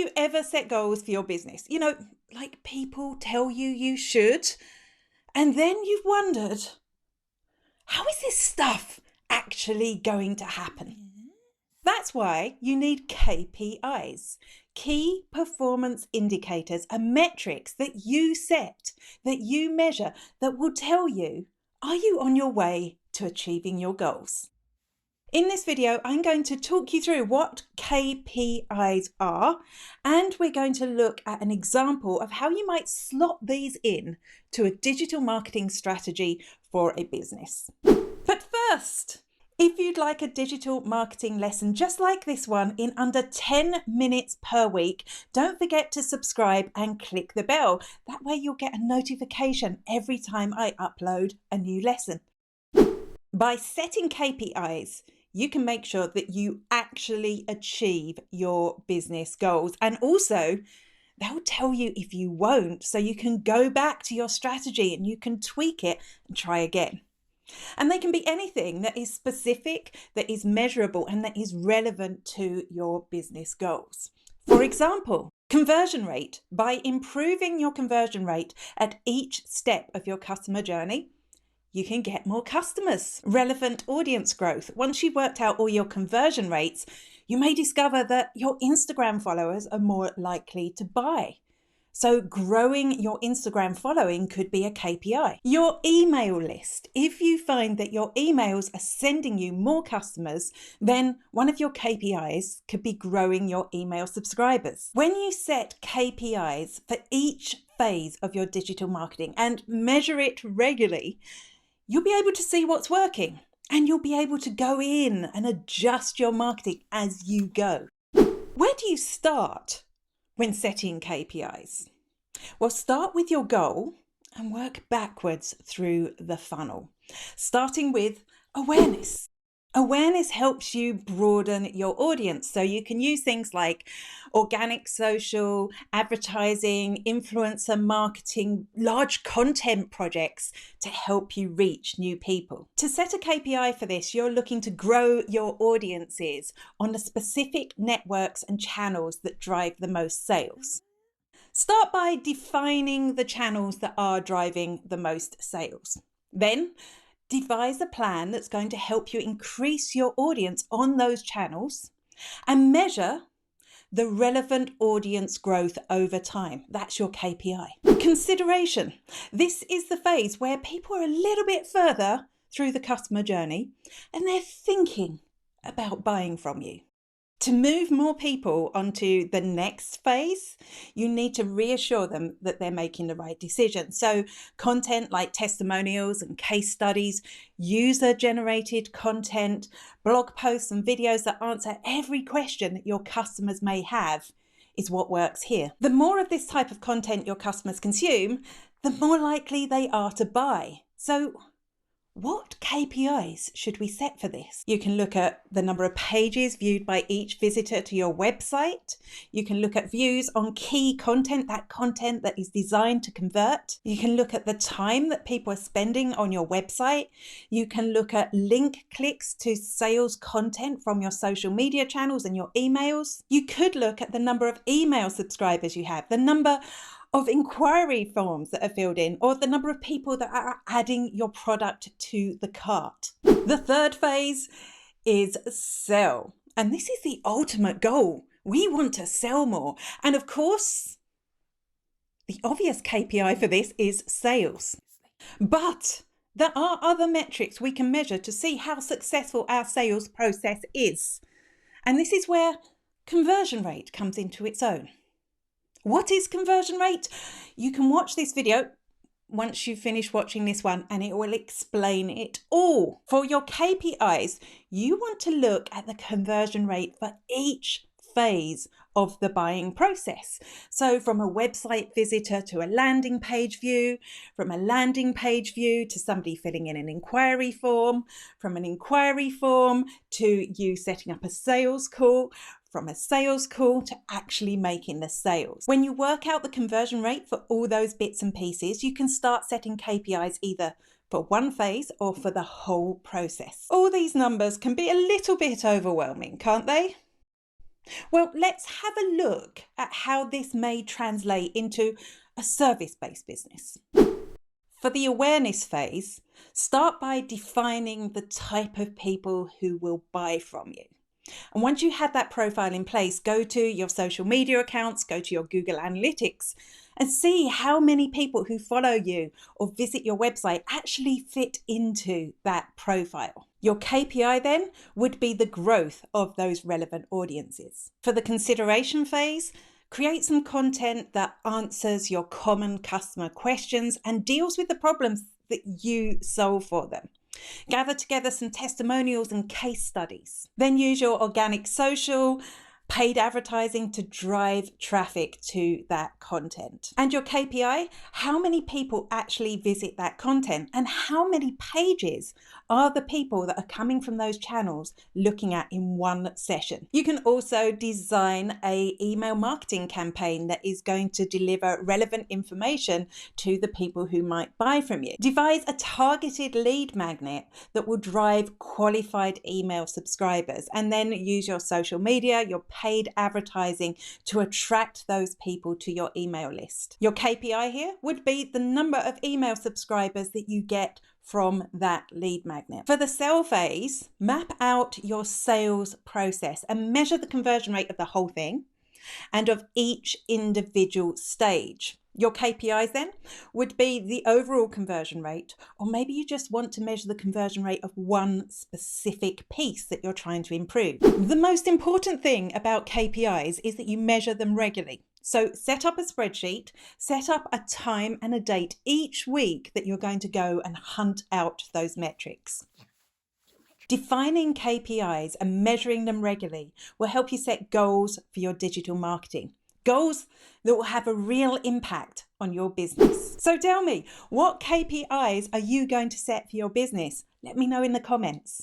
you ever set goals for your business? You know, like people tell you you should, and then you've wondered, how is this stuff actually going to happen? That's why you need KPIs, key performance indicators, and metrics that you set, that you measure, that will tell you, are you on your way to achieving your goals? In this video, I'm going to talk you through what KPIs are, and we're going to look at an example of how you might slot these in to a digital marketing strategy for a business. But first, if you'd like a digital marketing lesson just like this one in under 10 minutes per week, don't forget to subscribe and click the bell. That way you'll get a notification every time I upload a new lesson. By setting KPIs, you can make sure that you actually achieve your business goals. And also, they'll tell you if you won't, so you can go back to your strategy and you can tweak it and try again. And they can be anything that is specific, that is measurable, and that is relevant to your business goals. For example, conversion rate. By improving your conversion rate at each step of your customer journey, you can get more customers. Relevant audience growth. Once you've worked out all your conversion rates, you may discover that your Instagram followers are more likely to buy. So growing your Instagram following could be a KPI. Your email list. If you find that your emails are sending you more customers, then one of your KPIs could be growing your email subscribers. When you set KPIs for each phase of your digital marketing and measure it regularly, you'll be able to see what's working, and you'll be able to go in and adjust your marketing as you go. Where do you start when setting KPIs? Well, start with your goal and work backwards through the funnel, starting with awareness. Awareness helps you broaden your audience. So you can use things like organic social, advertising, influencer marketing, large content projects to help you reach new people. To set a KPI for this, you're looking to grow your audiences on the specific networks and channels that drive the most sales. Start by defining the channels that are driving the most sales. Then, devise a plan that's going to help you increase your audience on those channels and measure the relevant audience growth over time. That's your KPI. Consideration. This is the phase where people are a little bit further through the customer journey and they're thinking about buying from you. To move more people onto the next phase, you need to reassure them that they're making the right decision. So content like testimonials and case studies, user-generated content, blog posts and videos that answer every question that your customers may have is what works here. The more of this type of content your customers consume, the more likely they are to buy. So what KPIs should we set for this? You can look at the number of pages viewed by each visitor to your website. You can look at views on key content, that content that is designed to convert. You can look at the time that people are spending on your website. You can look at link clicks to sales content from your social media channels and your emails. You could look at the number of email subscribers you have, the number of inquiry forms that are filled in, or the number of people that are adding your product to the cart. The third phase is sell. And this is the ultimate goal. We want to sell more. And of course, the obvious KPI for this is sales. But there are other metrics we can measure to see how successful our sales process is. And this is where conversion rate comes into its own. What is conversion rate? You can watch this video once you've finished watching this one and it will explain it all. For your KPIs, you want to look at the conversion rate for each phase of the buying process. So from a website visitor to a landing page view, from a landing page view to somebody filling in an inquiry form, from an inquiry form to you setting up a sales call, from a sales call to actually making the sales. When you work out the conversion rate for all those bits and pieces, you can start setting KPIs either for one phase or for the whole process. All these numbers can be a little bit overwhelming, can't they? Well, let's have a look at how this may translate into a service-based business. For the awareness phase, start by defining the type of people who will buy from you. And once you have that profile in place, go to your social media accounts, go to your Google Analytics, and see how many people who follow you or visit your website actually fit into that profile. Your KPI then would be the growth of those relevant audiences. For the consideration phase, create some content that answers your common customer questions and deals with the problems that you solve for them. Gather together some testimonials and case studies. Then use your organic social, paid advertising to drive traffic to that content. And your KPI, how many people actually visit that content and how many pages are the people that are coming from those channels looking at in one session. You can also design an email marketing campaign that is going to deliver relevant information to the people who might buy from you. Devise a targeted lead magnet that will drive qualified email subscribers, and then use your social media, your paid advertising to attract those people to your email list. Your KPI here would be the number of email subscribers that you get from that lead magnet. For the sell phase, map out your sales process and measure the conversion rate of the whole thing and of each individual stage. Your KPIs then would be the overall conversion rate, or maybe you just want to measure the conversion rate of one specific piece that you're trying to improve. The most important thing about KPIs is that you measure them regularly. So set up a spreadsheet, set up a time and a date each week that you're going to go and hunt out those metrics. Defining KPIs and measuring them regularly will help you set goals for your digital marketing. Goals that will have a real impact on your business. So tell me, what KPIs are you going to set for your business? Let me know in the comments.